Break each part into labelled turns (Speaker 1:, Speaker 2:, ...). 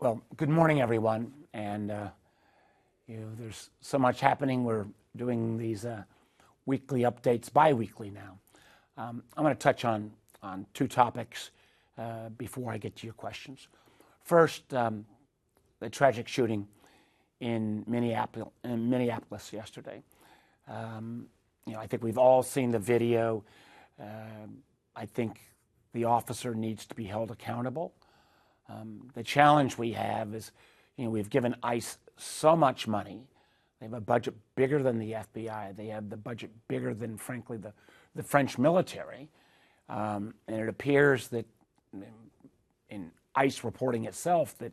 Speaker 1: Well, good morning, everyone. And there's so much happening. We're doing these weekly updates, bi-weekly now. I'm going to touch on two topics before I get to your questions. First, the tragic shooting in Minneapolis yesterday. I think we've all seen the video. I think the officer needs to be held accountable. The challenge we have is, we've given ICE so much money. They have a budget bigger than the FBI. They have the budget bigger than, frankly, the French military. And it appears that in ICE reporting itself that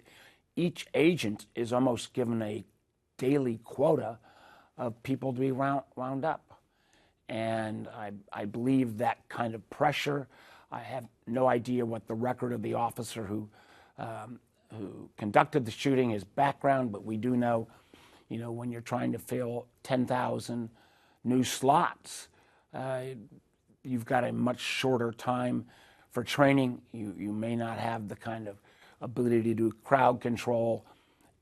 Speaker 1: each agent is almost given a daily quota of people to be wound up. And I believe that kind of pressure. I have no idea what the record of the officer who conducted the shooting, his background, but we do know, when you're trying to fill 10,000 new slots, you've got a much shorter time for training. You may not have the kind of ability to do crowd control,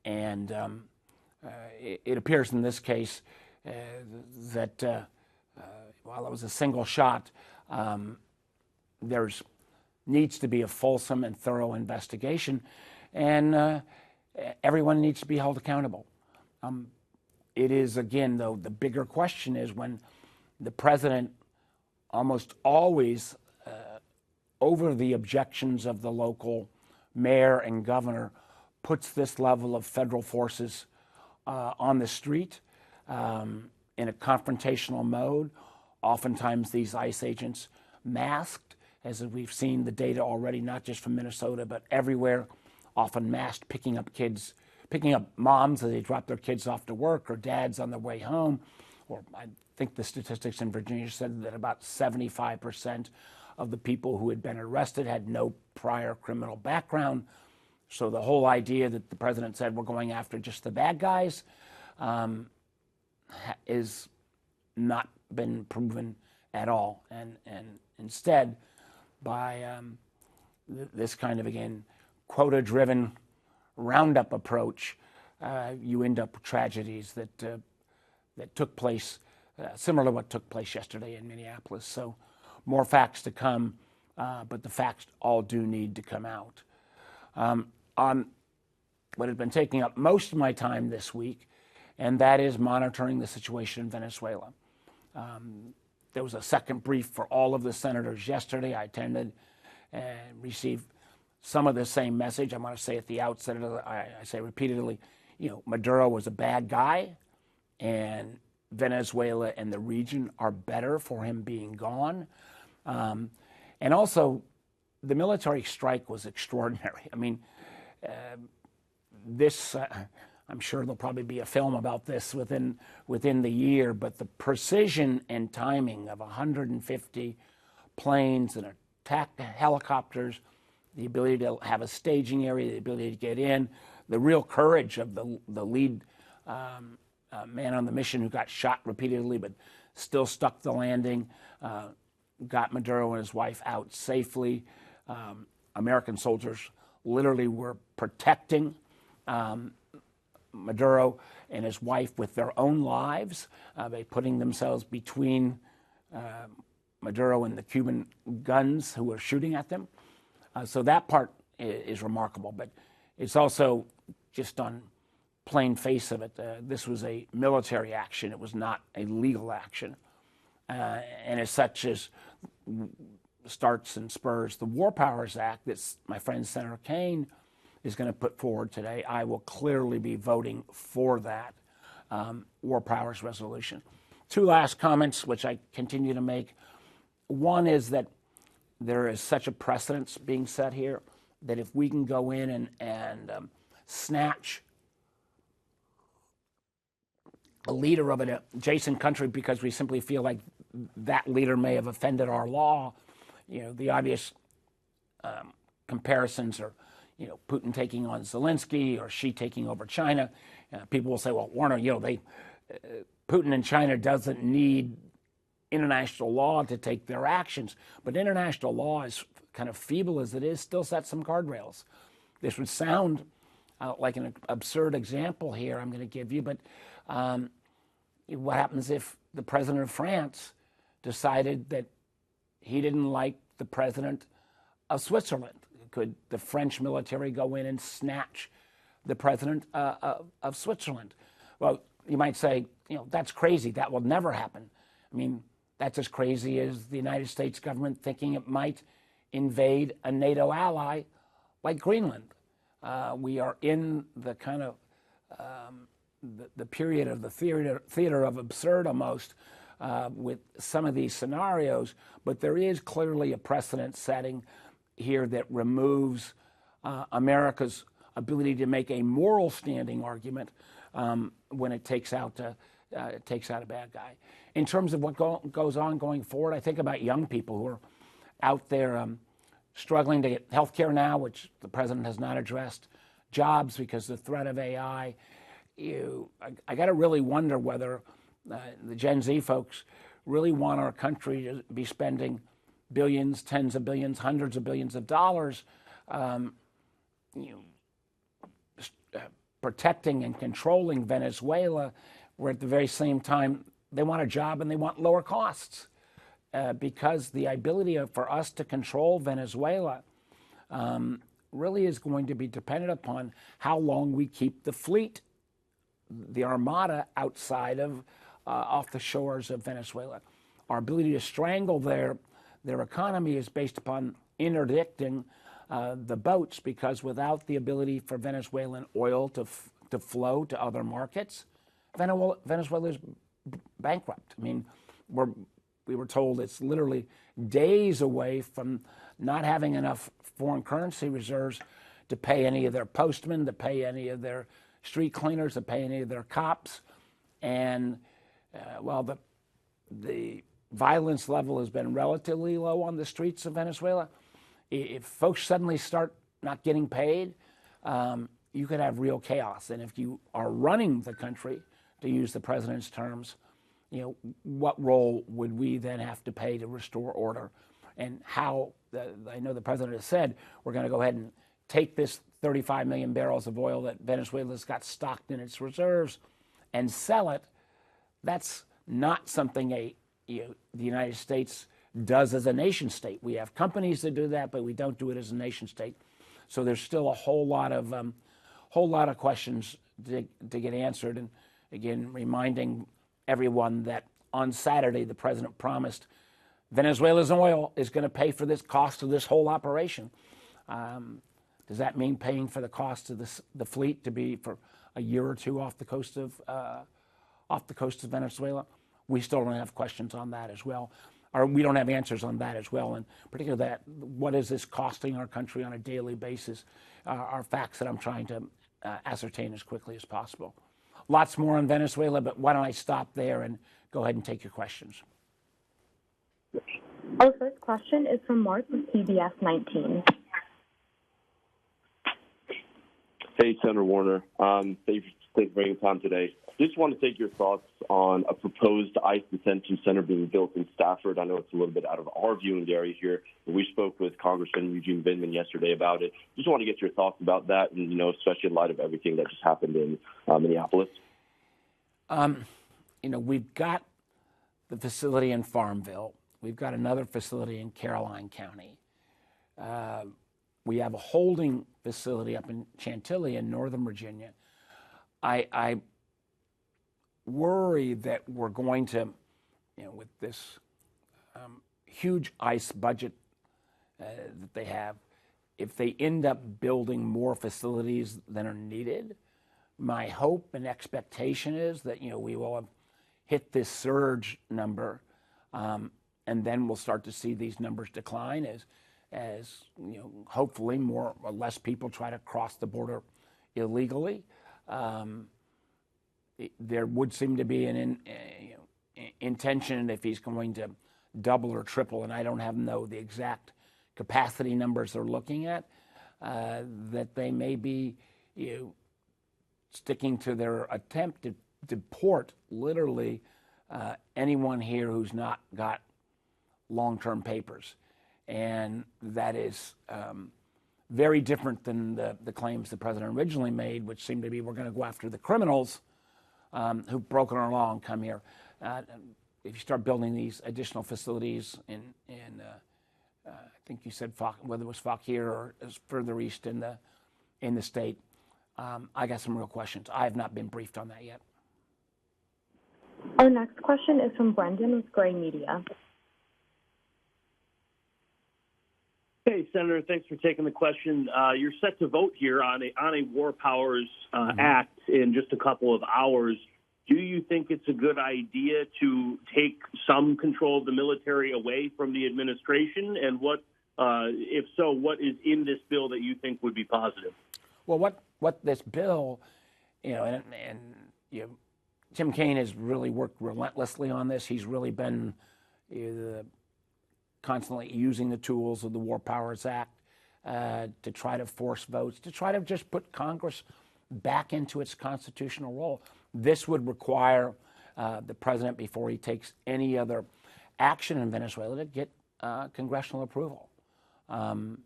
Speaker 1: and it appears in this case that while it was a single shot, there's needs to be a fulsome and thorough investigation, and everyone needs to be held accountable. It is, again, though, the bigger question is when the president almost always, over the objections of the local mayor and governor, puts this level of federal forces on the street in a confrontational mode. Oftentimes these ICE agents masked, as we've seen the data already, not just from Minnesota, but everywhere, often masked, picking up moms as they drop their kids off to work, or dads on their way home. Or I think the statistics in Virginia said that about 75% of the people who had been arrested had no prior criminal background. So the whole idea that the president said we're going after just the bad guys is not been proven at all. And instead, by this kind of, again, quota-driven roundup approach, you end up with tragedies that took place, similar to what took place yesterday in Minneapolis. So more facts to come, but the facts all do need to come out. On what has been taking up most of my time this week, and that is monitoring the situation in Venezuela. There was a second brief for all of the senators yesterday. I attended and received some of the same message. I want to say at the outset, I say repeatedly, Maduro was a bad guy, and Venezuela and the region are better for him being gone. And also, the military strike was extraordinary. I mean, this, I'm sure there'll probably be a film about this within the year, but the precision and timing of 150 planes and attack helicopters, the ability to have a staging area, the ability to get in, the real courage of the lead man on the mission who got shot repeatedly but still stuck the landing, got Maduro and his wife out safely. American soldiers literally were protecting Maduro and his wife with their own lives, by putting themselves between Maduro and the Cuban guns who were shooting at them. So that part is remarkable, but it's also just on plain face of it. This was a military action. It was not a legal action. And as such as starts and spurs the War Powers Act that my friend Senator Kaine is going to put forward today, I will clearly be voting for that War Powers resolution. Two last comments, which I continue to make. One is that there is such a precedence being set here that if we can go in and snatch a leader of an adjacent country because we simply feel like that leader may have offended our law, the obvious comparisons are, Putin taking on Zelensky or Xi taking over China. People will say, well, Warner, Putin and China doesn't need international law to take their actions. But international law, as kind of feeble as it is, still sets some guardrails. This would sound like an absurd example here I'm going to give you, but what happens if the president of France decided that he didn't like the president of Switzerland? Could the French military go in and snatch the president of Switzerland? Well, you might say, that's crazy. That will never happen. I mean, that's as crazy as the United States government thinking it might invade a NATO ally like Greenland. We are in the kind of the period of the theater of absurd almost with some of these scenarios, but there is clearly a precedent setting here that removes America's ability to make a moral standing argument when it takes out a bad guy. In terms of what goes on going forward, I think about young people who are out there struggling to get health care now, which the president has not addressed, jobs because of the threat of AI. I got to really wonder whether the Gen Z folks really want our country to be spending billions, tens of billions, hundreds of billions of dollars protecting and controlling Venezuela, where at the very same time they want a job and they want lower costs. Because the ability for us to control Venezuela really is going to be dependent upon how long we keep the fleet, the armada, outside of off the shores of Venezuela. Our ability to strangle their economy is based upon interdicting the boats, because without the ability for Venezuelan oil to flow to other markets, Venezuela is bankrupt. I mean, we were told it's literally days away from not having enough foreign currency reserves to pay any of their postmen, to pay any of their street cleaners, to pay any of their cops. And while the violence level has been relatively low on the streets of Venezuela, if folks suddenly start not getting paid, you could have real chaos. And if you are running the country, to use the president's terms, what role would we then have to pay to restore order? And how, I know the president has said, we're going to go ahead and take this 35 million barrels of oil that Venezuela's got stocked in its reserves and sell it. That's not something the United States does as a nation state. We have companies that do that, but we don't do it as a nation state. So there's still a whole lot of questions to get answered. And again, reminding everyone that on Saturday the president promised Venezuela's oil is going to pay for this cost of this whole operation. Does that mean paying for the cost of the fleet to be for a year or two off the coast of Venezuela? We still don't have questions on that as well, or we don't have answers on that as well. And particularly that, what is this costing our country on a daily basis, are facts that I'm trying to ascertain as quickly as possible. Lots more on Venezuela, but why don't I stop there and go ahead and take your questions.
Speaker 2: Our first question is from Mark with CBS 19.
Speaker 3: Hey, Senator Warner. Thank you for bringing time today. Just want to take your thoughts on a proposed ICE detention center being built in Stafford. I know it's a little bit out of our viewing area here, but we spoke with Congressman Eugene Vindman yesterday about it. Just want to get your thoughts about that, and especially in light of everything that just happened in Minneapolis.
Speaker 1: We've got the facility in Farmville. We've got another facility in Caroline County. We have a holding facility up in Chantilly in Northern Virginia. I worry that we're going to, with this huge ICE budget that they have, if they end up building more facilities than are needed, my hope and expectation is that we will have hit this surge number, and then we'll start to see these numbers decline as hopefully more or less people try to cross the border illegally. There would seem to be an intention, if he's going to double or triple, and I don't know the exact capacity numbers they're looking at, that they may be sticking to their attempt to deport literally anyone here who's not got long-term papers. And that is very different than the claims the president originally made, which seemed to be we're going to go after the criminals who've broken our law and come here. If you start building these additional facilities in I think you said whether it was Fauquier or further east in the state, I got some real questions. I have not been briefed on that yet.
Speaker 2: Our next question is from Brendan with Gray Media.
Speaker 4: Hey, Senator, thanks for taking the question. You're set to vote here on a War Powers Act in just a couple of hours. Do you think it's a good idea to take some control of the military away from the administration? And what, if so, what is in this bill that you think would be positive?
Speaker 1: Well, what this bill, and Tim Kaine has really worked relentlessly on this. He's really been constantly using the tools of the War Powers Act to try to force votes, to try to just put Congress back into its constitutional role. This would require the president, before he takes any other action in Venezuela, to get congressional approval. And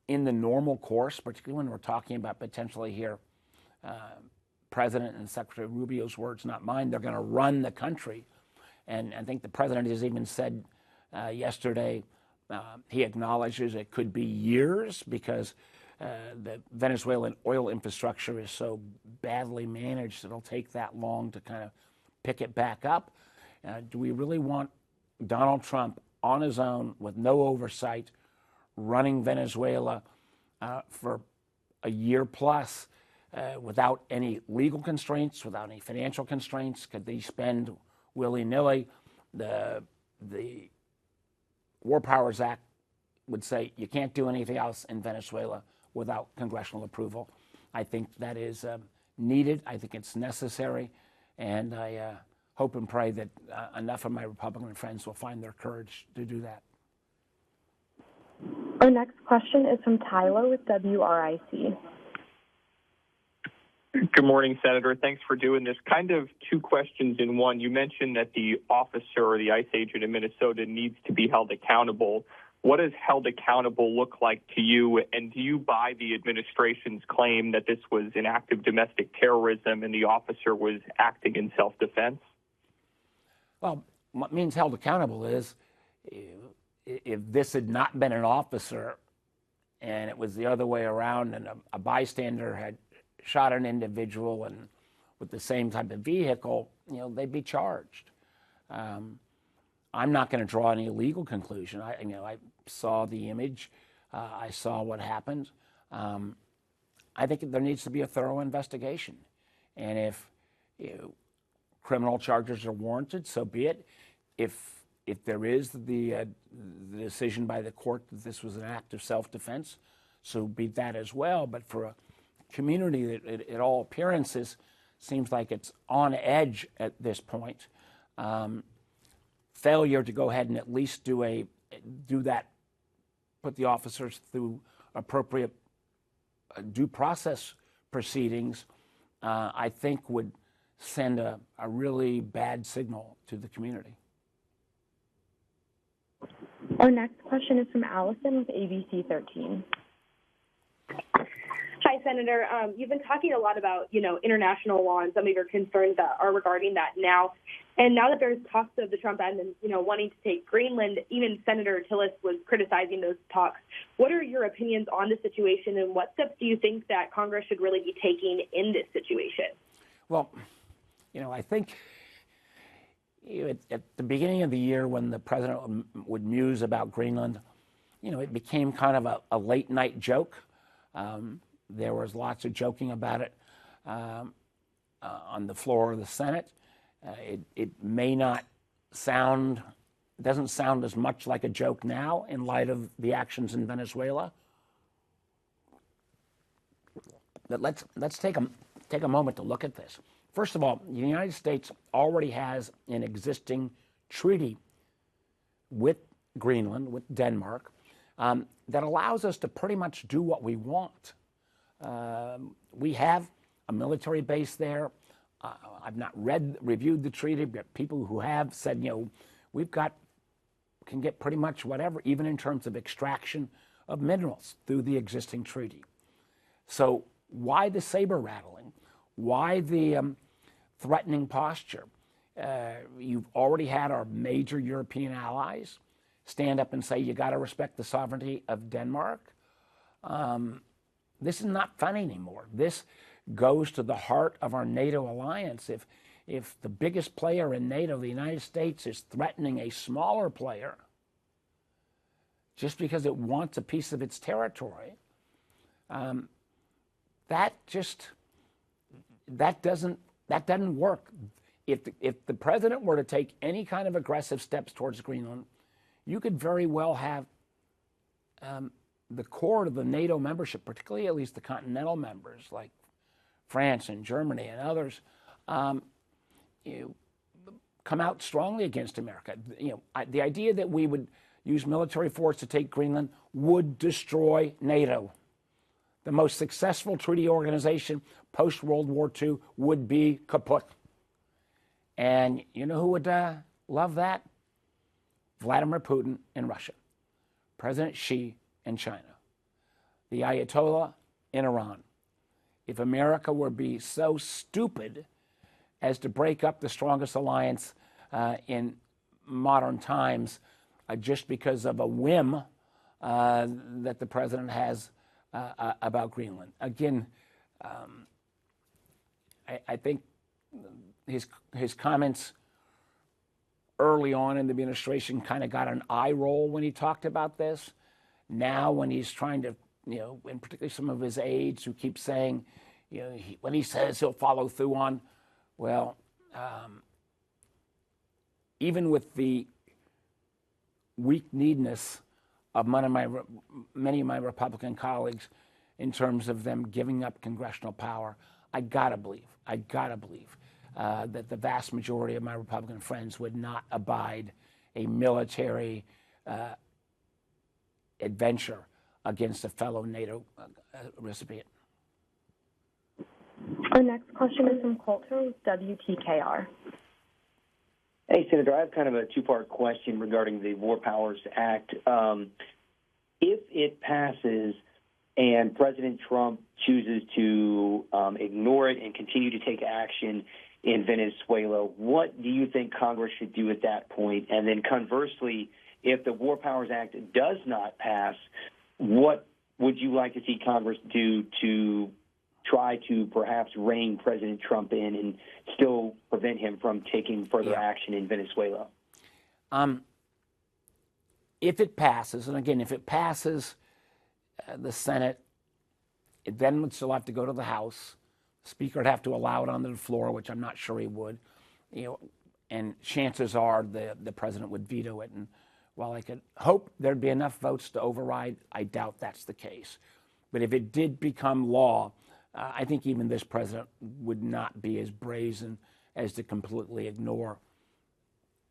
Speaker 1: in the normal course, particularly when we're talking about potentially here, President and Secretary Rubio's words, not mine, they're going to run the country. And I think the president has even said yesterday he acknowledges it could be years because the Venezuelan oil infrastructure is so badly managed, it'll take that long to kind of pick it back up. Do we really want Donald Trump on his own with no oversight running Venezuela for a year plus without any legal constraints, without any financial constraints? Could they spend willy-nilly? The War Powers Act would say you can't do anything else in Venezuela without congressional approval. I think that is needed. I think it's necessary. And I hope and pray that enough of my Republican friends will find their courage to do that.
Speaker 2: Our next question is from Tyler with WRIC.
Speaker 5: Good morning, Senator. Thanks for doing this. Kind of two questions in one. You mentioned that the officer or the ICE agent in Minnesota needs to be held accountable. What does held accountable look like to you? And do you buy the administration's claim that this was an act of domestic terrorism and the officer was acting in self-defense? Well,
Speaker 1: what means held accountable is if this had not been an officer and it was the other way around and a bystander had shot an individual and with the same type of vehicle, they'd be charged. I'm not going to draw any legal conclusion. I saw the image. I saw what happened. I think there needs to be a thorough investigation. And if criminal charges are warranted, so be it. If there is the decision by the court that this was an act of self-defense, so be that as well. But for a community that, at all appearances, seems like it's on edge at this point, failure to go ahead and at least do that, put the officers through appropriate due process proceedings, I think would send a really bad signal to the community.
Speaker 2: Our next question is from Allison with ABC 13.
Speaker 6: Hi, Senator. You've been talking a lot about, international law and some of your concerns that are regarding that now. And now that there's talks of the Trump admin, wanting to take Greenland, even Senator Tillis was criticizing those talks. What are your opinions on the situation, and what steps do you think that Congress should really be taking in this situation?
Speaker 1: Well, I think at the beginning of the year when the president would muse about Greenland, it became kind of a late night joke. There was lots of joking about it on the floor of the Senate. It may not doesn't sound as much like a joke now in light of the actions in Venezuela. But let's take a moment to look at this. First of all, the United States already has an existing treaty with Greenland, with Denmark, that allows us to pretty much do what we want. We have a military base there. I've not reviewed the treaty, but people who have said, can get pretty much whatever, even in terms of extraction of minerals through the existing treaty. So why the saber rattling? Why the threatening posture? You've already had our major European allies stand up and say you got to respect the sovereignty of Denmark. This is not fun anymore. This goes to the heart of our NATO alliance. If the biggest player in NATO, the United States, is threatening a smaller player just because it wants a piece of its territory, that doesn't work. If the president were to take any kind of aggressive steps towards Greenland, you could very well have the core of the NATO membership, particularly at least the continental members like France and Germany and others, come out strongly against America. The idea that we would use military force to take Greenland would destroy NATO. The most successful treaty organization post-World War II would be kaput. And you know who would love that? Vladimir Putin in Russia, President Xi in China, the Ayatollah in Iran. If America were to be so stupid as to break up the strongest alliance in modern times just because of a whim that the president has about Greenland. Again, I think his comments early on in the administration kind of got an eye roll when he talked about this. Now when he's trying to, and particularly some of his aides who keep saying, when he says he'll follow through on, well, even with the weak-kneedness of many of my Republican colleagues in terms of them giving up congressional power, I gotta believe that the vast majority of my Republican friends would not abide a military adventure against a fellow NATO recipient.
Speaker 2: Our next question is from Coulter with WTKR.
Speaker 7: Hey, Senator, I have kind of a two-part question regarding the War Powers Act. If it passes and President Trump chooses to ignore it and continue to take action in Venezuela, what do you think Congress should do at that point? And then conversely, if the War Powers Act does not pass, what would you like to see Congress do to try to perhaps rein President Trump in and still prevent him from taking further action in Venezuela?
Speaker 1: If it passes, and again, if it passes the Senate, it then would still have to go to the House. The Speaker would have to allow it onto the floor, which I'm not sure he would. And chances are the president would veto it. And while I could hope there'd be enough votes to override, I doubt that's the case. But if it did become law, I think even this president would not be as brazen as to completely ignore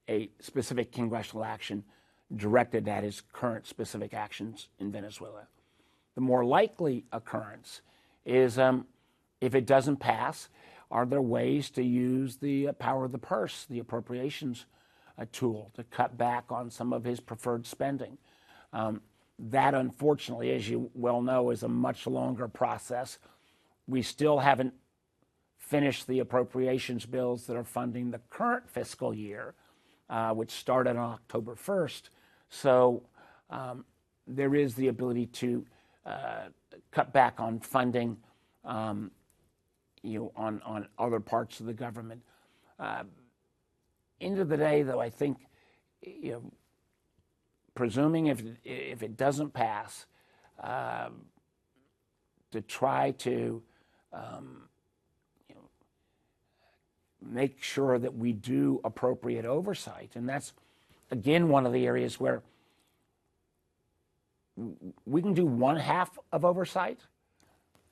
Speaker 1: a specific congressional action directed at his current specific actions in Venezuela. The more likely occurrence is if it doesn't pass, are there ways to use the power of the purse, the appropriations tool, to cut back on some of his preferred spending? That, unfortunately, as you well know, is a much longer process. We still haven't finished the appropriations bills that are funding the current fiscal year, which started on October 1st. So there is the ability to cut back on funding, on other parts of the government. End of the day, though, I think, presuming if it doesn't pass, to try to make sure that we do appropriate oversight. And that's, again, one of the areas where we can do one half of oversight,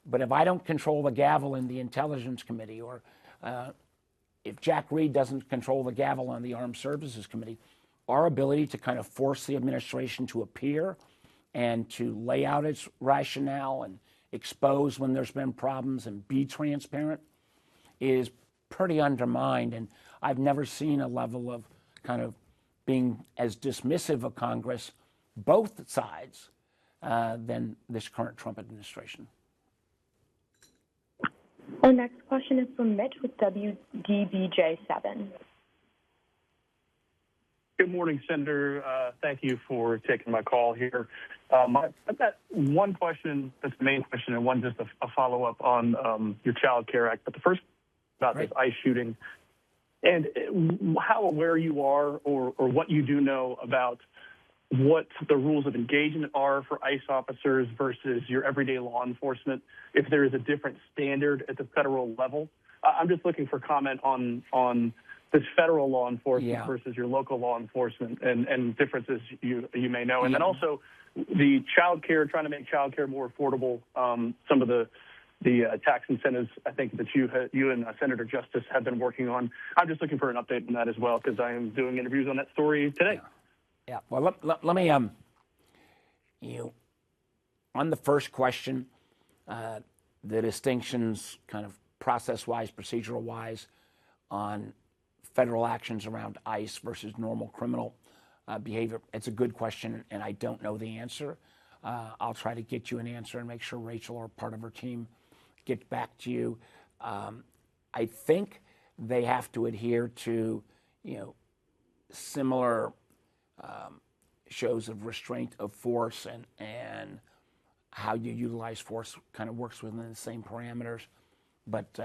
Speaker 1: but if I don't control the gavel in the Intelligence Committee, or if Jack Reed doesn't control the gavel on the Armed Services Committee, our ability to kind of force the administration to appear and to lay out its rationale and expose when there's been problems and be transparent is pretty undermined. And I've never seen a level of kind of being as dismissive of Congress, both sides, than this current Trump administration.
Speaker 2: Our next question is from Mitch with WDBJ7.
Speaker 8: Good morning, Senator. Thank you for taking my call here. I've got one question that's the main question and one just a follow-up on your Child Care Act. But the first about this ICE shooting and how aware you are or what you do know about what the rules of engagement are for ICE officers versus your everyday law enforcement, if there is a different standard at the federal level. I'm just looking for comment on this federal law enforcement versus your local law enforcement and differences you may know. And then also the child care, trying to make child care more affordable, some of the tax incentives I think that you and Senator Justice have been working on. I'm just looking for an update on that as well because I am doing interviews on that story today.
Speaker 1: Yeah. Well, let me, on the first question, the distinctions kind of process-wise, procedural-wise on federal actions around ICE versus normal criminal behavior. It's a good question, and I don't know the answer. I'll try to get you an answer and make sure Rachel or part of her team get back to you. I think they have to adhere to, similar shows of restraint of force and how you utilize force kind of works within the same parameters. But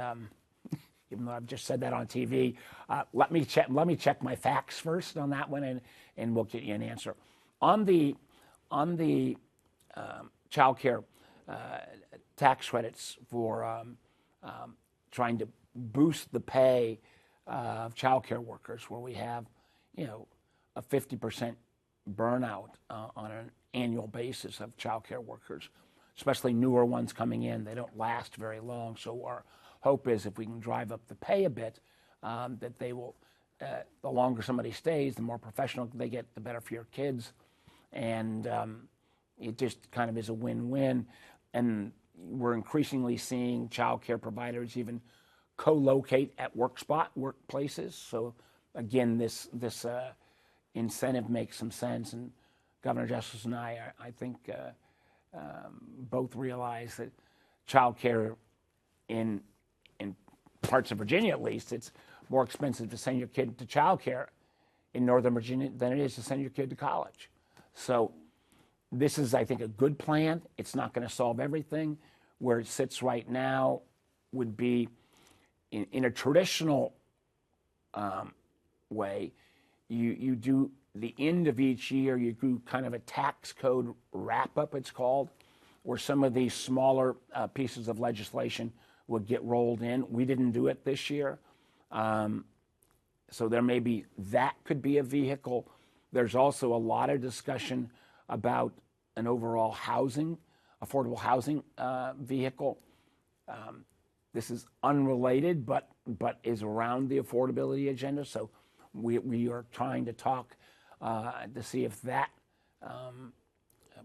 Speaker 1: even though I've just said that on TV, let me check my facts first on that one, and we'll get you an answer. On the child care tax credits for trying to boost the pay of child care workers, where we have, a 50% burnout on an annual basis of child care workers, especially newer ones coming in. They don't last very long, so our hope is if we can drive up the pay a bit, that they will, the longer somebody stays, the more professional they get, the better for your kids. And it just kind of is a win-win. And we're increasingly seeing child care providers even co-locate at workplaces. So again, this incentive makes some sense. And Governor Justice and I think, both realize that child care in parts of Virginia, at least, it's more expensive to send your kid to child care in Northern Virginia than it is to send your kid to college. So this is, I think, a good plan. It's not going to solve everything. Where it sits right now would be in a traditional way. You do the end of each year, you do kind of a tax code wrap-up, it's called, where some of these smaller pieces of legislation would get rolled in. We didn't do it this year. So there may be, that could be a vehicle. There's also a lot of discussion about an overall affordable housing vehicle. This is unrelated, but is around the affordability agenda. So we are trying to talk to see if that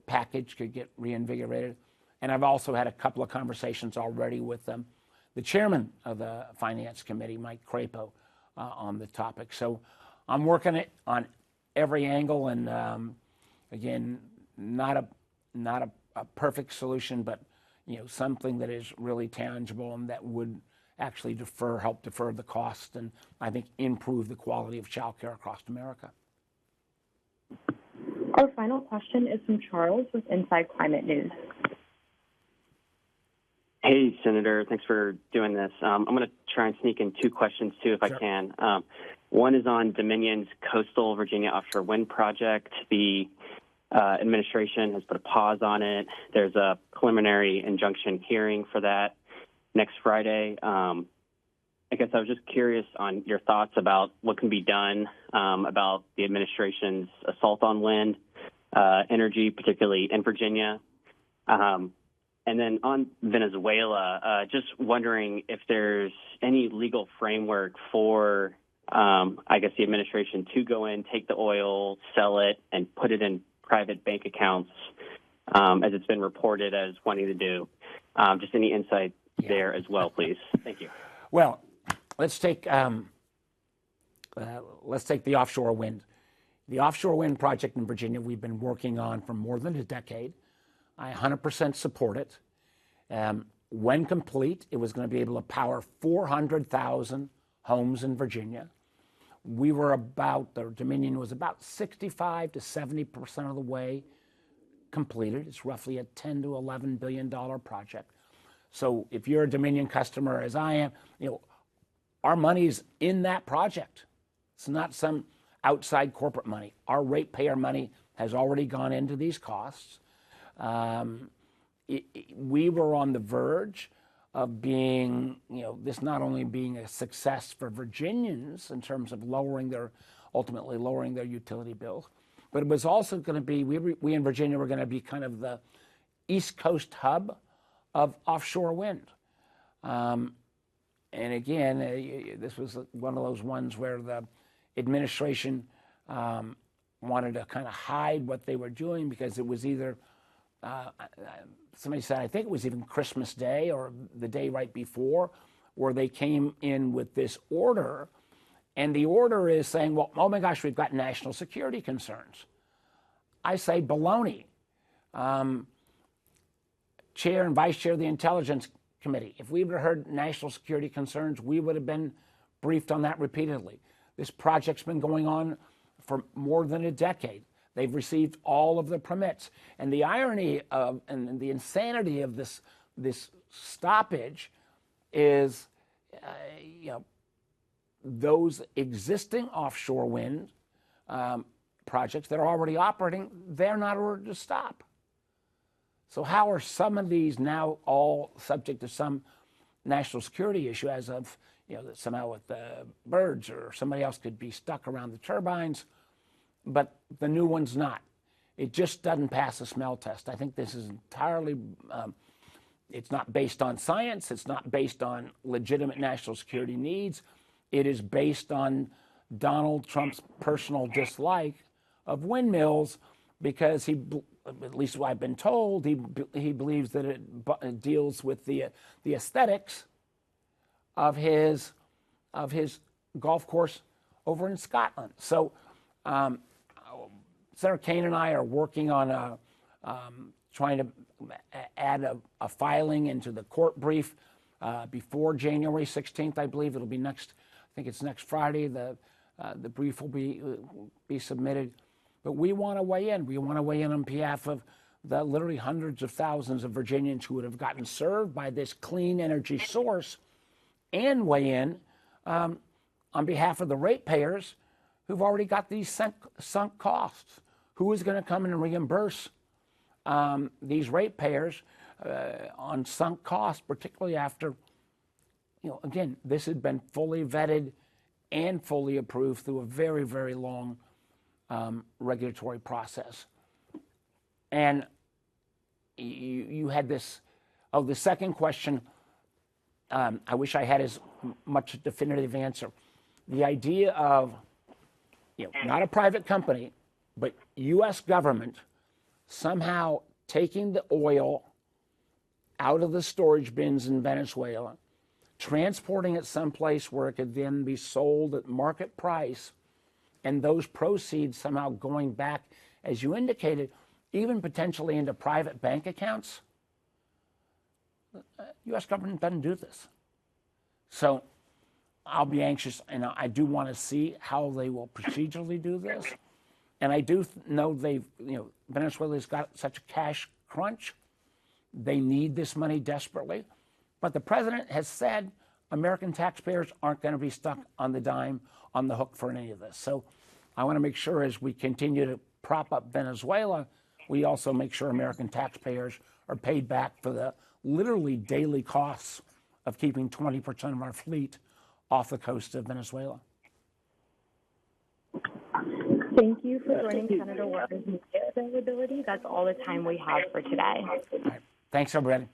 Speaker 1: package could get reinvigorated. And I've also had a couple of conversations already with the chairman of the Finance Committee, Mike Crapo, on the topic. So I'm working it on every angle, and again, not a perfect solution, but something that is really tangible and that would actually help defer the cost, and I think improve the quality of child care across America.
Speaker 2: Our final question is from Charles with Inside Climate News.
Speaker 9: Hey, Senator. Thanks for doing this. I'm going to try and sneak in two questions, too, if I can. One is on Dominion's Coastal Virginia Offshore Wind Project. The administration has put a pause on it. There's a preliminary injunction hearing for that next Friday. I guess I was just curious on your thoughts about what can be done about the administration's assault on wind energy, particularly in Virginia. And then on Venezuela, just wondering if there's any legal framework for, I guess, the administration to go in, take the oil, sell it, and put it in private bank accounts, as it's been reported as wanting to do. Just any insight there as well, please. Thank you.
Speaker 1: Well, let's take the offshore wind. The offshore wind project in Virginia we've been working on for more than a decade. I 100% support it. When complete, it was going to be able to power 400,000 homes in Virginia. The Dominion was about 65 to 70% of the way completed. It's roughly a $10 to $11 billion project. So if you're a Dominion customer, as I am, our money's in that project. It's not some outside corporate money. Our ratepayer money has already gone into these costs. We were on the verge of being, this not only being a success for Virginians in terms of ultimately lowering their utility bills, but it was also going to be, we in Virginia were going to be kind of the East Coast hub of offshore wind. And again, this was one of those ones where the administration wanted to kind of hide what they were doing because it was either, somebody said, I think it was even Christmas Day or the day right before, where they came in with this order. And the order is saying, well, oh my gosh, we've got national security concerns. I say baloney. Chair and Vice Chair of the Intelligence Committee, if we would have heard national security concerns, we would have been briefed on that repeatedly. This project's been going on for more than a decade. They've received all of the permits. And the irony of and the insanity of this stoppage is, those existing offshore wind projects that are already operating, they're not ordered to stop. So how are some of these now all subject to some national security issue as of, that somehow with the birds or somebody else could be stuck around the turbines, but the new one's not. It just doesn't pass a smell test. I think this is entirely, it's not based on science. It's not based on legitimate national security needs. It is based on Donald Trump's personal dislike of windmills because at least what I've been told, he believes that it deals with the aesthetics of his golf course over in Scotland. So Senator Kaine and I are working on trying to add a filing into the court brief before January 16th. I believe it'll be next. I think it's next Friday. The brief will be submitted. But we want to weigh in. We want to weigh in on behalf of the literally hundreds of thousands of Virginians who would have gotten served by this clean energy source, and weigh in on behalf of the ratepayers who've already got these sunk costs. Who is going to come in and reimburse these ratepayers on sunk costs, particularly after, again, this had been fully vetted and fully approved through a very, very long regulatory process. And you had this, the second question, I wish I had as much definitive answer. The idea of, not a private company, but U.S. government somehow taking the oil out of the storage bins in Venezuela, transporting it someplace where it could then be sold at market price, and those proceeds somehow going back, as you indicated, even potentially into private bank accounts. U.S. government doesn't do this. So I'll be anxious, and I do want to see how they will procedurally do this. And I do know Venezuela's got such a cash crunch. They need this money desperately. But the president has said American taxpayers aren't going to be stuck on the dime, on the hook for any of this. So I want to make sure as we continue to prop up Venezuela, we also make sure American taxpayers are paid back for the literally daily costs of keeping 20% of our fleet off the coast of Venezuela.
Speaker 2: Thank you for joining Senator Warner's media availability. That's all the time we have for today.
Speaker 1: All right. Thanks, everybody.